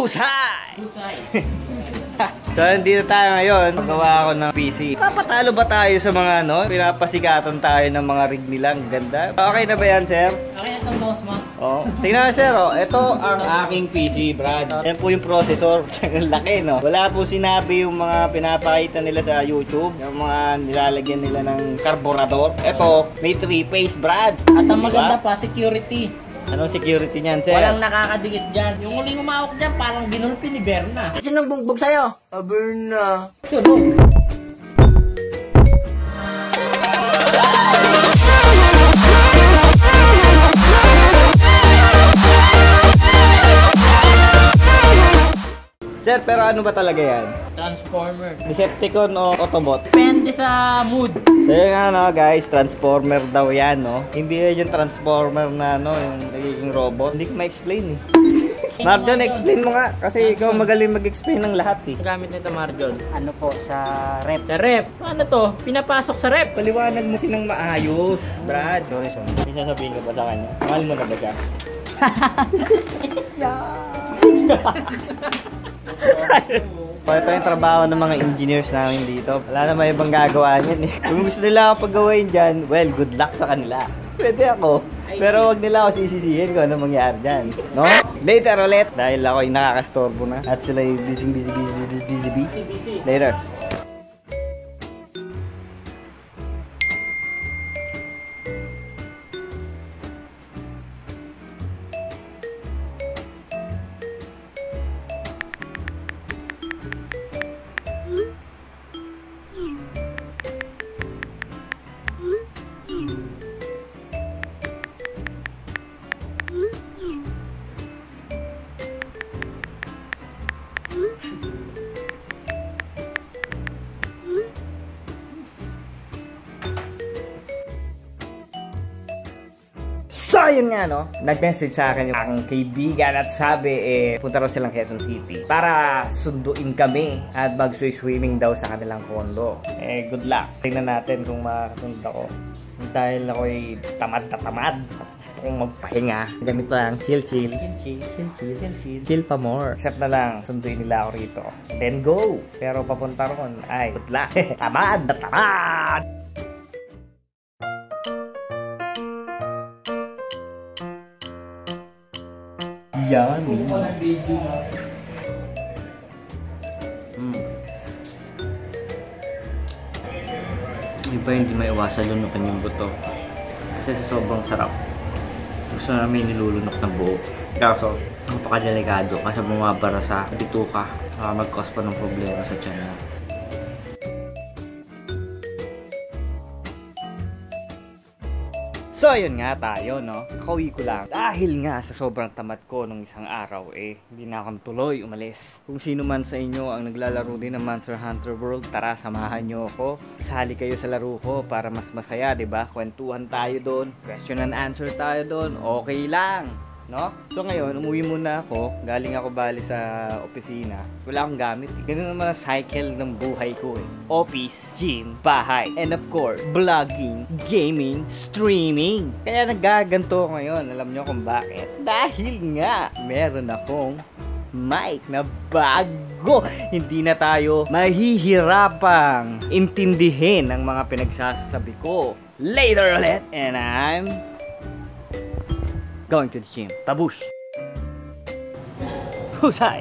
Husay! Husay! So, dito tayo ngayon. Magawa ako ng PC. Papatalo ba tayo sa mga ano? Pinapasikatan tayo ng mga rig nilang. Ganda. Okay na ba yan, sir? Okay, itong mouse mo. Oh. Tingnan na, sir. Oh. Ito ang aking PC, Brad. Yan po yung processor. Ang laki, no? Wala po sinabi yung mga pinapakita nila sa YouTube. Yung mga nilalagyan nila ng karburador. Ito, may 3-phase, Brad. At ang maganda pa, security. Anong security niyan, sir? Walang nakakadikit dyan. Yung huling umawak dyan, parang ginulpi ni Berna. Sinong bugbog sa'yo? Berna. Sunog. Sir, pero ano ba talaga yan? Transformer. Decepticon o Autobot? Depende sa mood. So yung ano guys, Transformer daw yan, no? Hindi yan yung Transformer na ano, yung nagiging robot. Hindi ko ma-explain eh. Marjon, explain mo nga. Kasi ikaw magaling mag-explain ng lahat eh. Gamit nito, Marjon. Ano po, sa rep? Sa rep. Ano to? Pinapasok sa rep. Paliwanag mo silang maayos, Brad. Dorison, may sasabihin ka ba sa kanya? Mahal mo na ba siya? Ito yung trabaho ng mga engineers namin dito. Wala naman ibang gagawa niyan eh. Kung gusto nila ako paggawain dyan, well, good luck sa kanila. Pwede ako. Pero wag nila ako sisisihin kung ano mangyari dyan. No? Later ulit. Dahil ako yung nakakastorbo na. At sila yung busy. Later. So, yun nga, no? Nag-message sa akin yung aking kaibigan at sabi, punta raw silang Quezon City para sunduin kami at mag-swimming daw sa kanilang kondo. Good luck. Tingnan natin kung makakasund ako. Dahil ako'y tamad na tamad. Gusto kong magpahinga. Ganito lang, chill. Chill pa more. Except na lang, sunduin nila ako rito. Then go! Pero papunta ron, ay, good luck. Tamad na tamad! Yummy. Di ba hindi maiwasan lunukan yung buto? Kasi sa sobrang sarap. Gusto namin nilulunok ng buo. Kaso, napakadelikado kasi bumabara sa bituka. Mag-cause pa ng problema sa tiyan natin. So, ayun nga tayo, no? Kauwi ko lang. Dahil nga sa sobrang tamad ko nung isang araw, hindi na akong tuloy umalis. Kung sino man sa inyo ang naglalaro din ng Monster Hunter World, tara, samahan nyo ako. Sali kayo sa laro ko para mas masaya, diba? Kwentuhan tayo doon, question and answer tayo doon, okay lang. No? So ngayon, umuwi muna ako. Galing ako bali sa opisina. Wala akong gamit. Ganun naman ang cycle ng buhay ko eh. Office, gym, bahay, and of course, vlogging, gaming, streaming. Kaya nagaganto ako ngayon. Alam nyo kung bakit? Dahil nga, meron akong mic na bago. Hindi na tayo mahihirapang intindihin ang mga pinagsasabi ko. Later ulit, and I'm going to the gym. Tabush! Husay!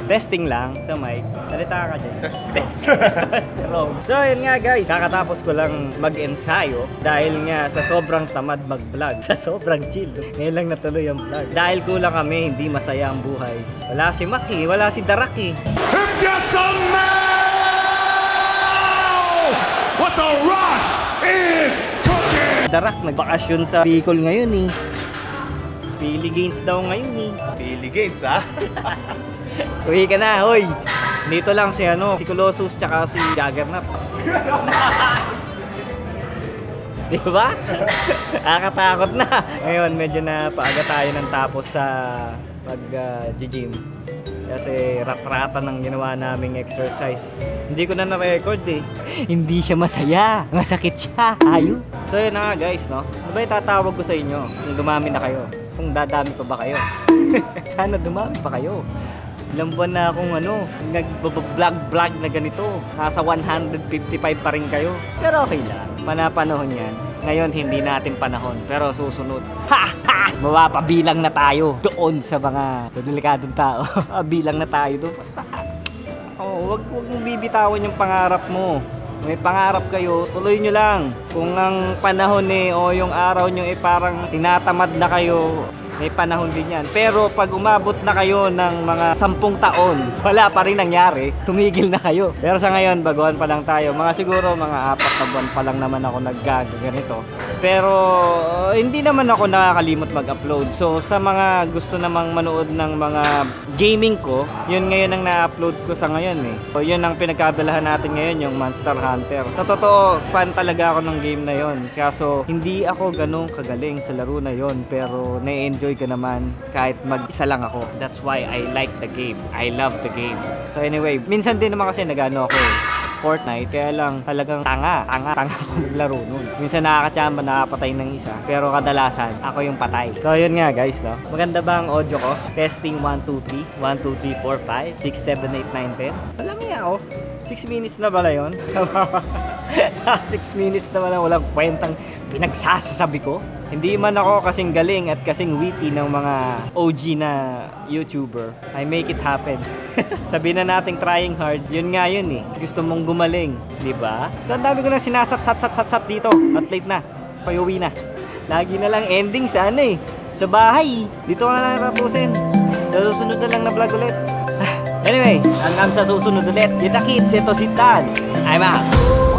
Testing lang sa mic. Salita ka dyan. So yun nga guys, kakatapos ko lang mag-ensayo dahil nga sa sobrang tamad mag-vlog. Sa sobrang chill. Ngayon lang natuloy ang vlog. Dahil kulang kami, hindi masaya ang buhay. Wala si Maki, wala si Daraki. What the rock is Darak, nagbakasyon sa Bicol ngayon eh. Pili Games daw ngayon eh. Pili Games, ha? Uwi ka na, hoy! Dito lang si si Colossus tsaka si Juggernaut. Diba? Nakakatakot na. Ngayon, medyo na paaga tayo ng tapos sa pag-gym. Kasi rat-ratan ang ginawa naming exercise. Hindi ko na na-record eh. Hindi siya masaya. Masakit siya. Ayo. So yun na nga guys, no? Ano ba itatawag ko sa inyo? Kung dumami na kayo? Kung dadami pa ba kayo? Sana dumami pa kayo. Ilang buwan na akong nag-vlog na ganito. Nasa 155 pa rin kayo. Pero okay lang. Panapanahon yan. Ngayon hindi natin panahon. Pero susunod. Mapapabilang na tayo doon sa mga delikadong tao. Bilang na tayo doon. Basta. Wag mong bibitawan yung pangarap mo. May pangarap kayo, tuloy nyo lang. Kung ang panahon o yung araw nyo parang tinatamad na kayo, may panahon din yan. Pero pag umabot na kayo ng mga 10 taon, wala pa rin nangyari, tumigil na kayo. Pero sa ngayon, baguhan pa lang tayo. Siguro mga 4 na buwan pa lang naman ako naggaganito. Pero hindi naman ako nakakalimot mag-upload. So sa mga gusto namang manood ng mga gaming ko, yun ngayon ang na-upload ko sa ngayon So yun ang pinagkabalahan natin ngayon, yung Monster Hunter. Sa totoo, fan talaga ako ng game na yun. Kaso hindi ako ganun kagaling sa laro na yun. Pero na-enjoy ko naman kahit mag-isa lang ako. That's why I like the game. I love the game. So anyway, minsan din naman kasi nagano ako Fortnite, kaya lang talagang tanga ako maglaro nun. Minsan nakakachamba, nakapatay ng isa, pero kadalasan ako yung patay. So yun nga guys, no? Maganda ba ang audio ko? Testing 1, 2, 3 1, 2, 3, 4, 5 6, 7, 8, 9, 10 Alam niya ako 6 minutes na pala yun. 6 minutes na pala, walang kwentang pinagsasabi ko. Hindi man ako kasing galing at kasing witty ng mga OG na YouTuber. I make it happen. Sabihin na nating trying hard, yun nga yun Gusto mong gumaling, di ba? So ang dami ko na sinasat dito. At late na, payuwi na. Lagi na lang ending sa sa bahay. Dito ka na natapusin. Sa susunod na lang na vlog ulit. Anyway, hanggang sa susunod ulit. Kita kids, ito si Dan. I'm out.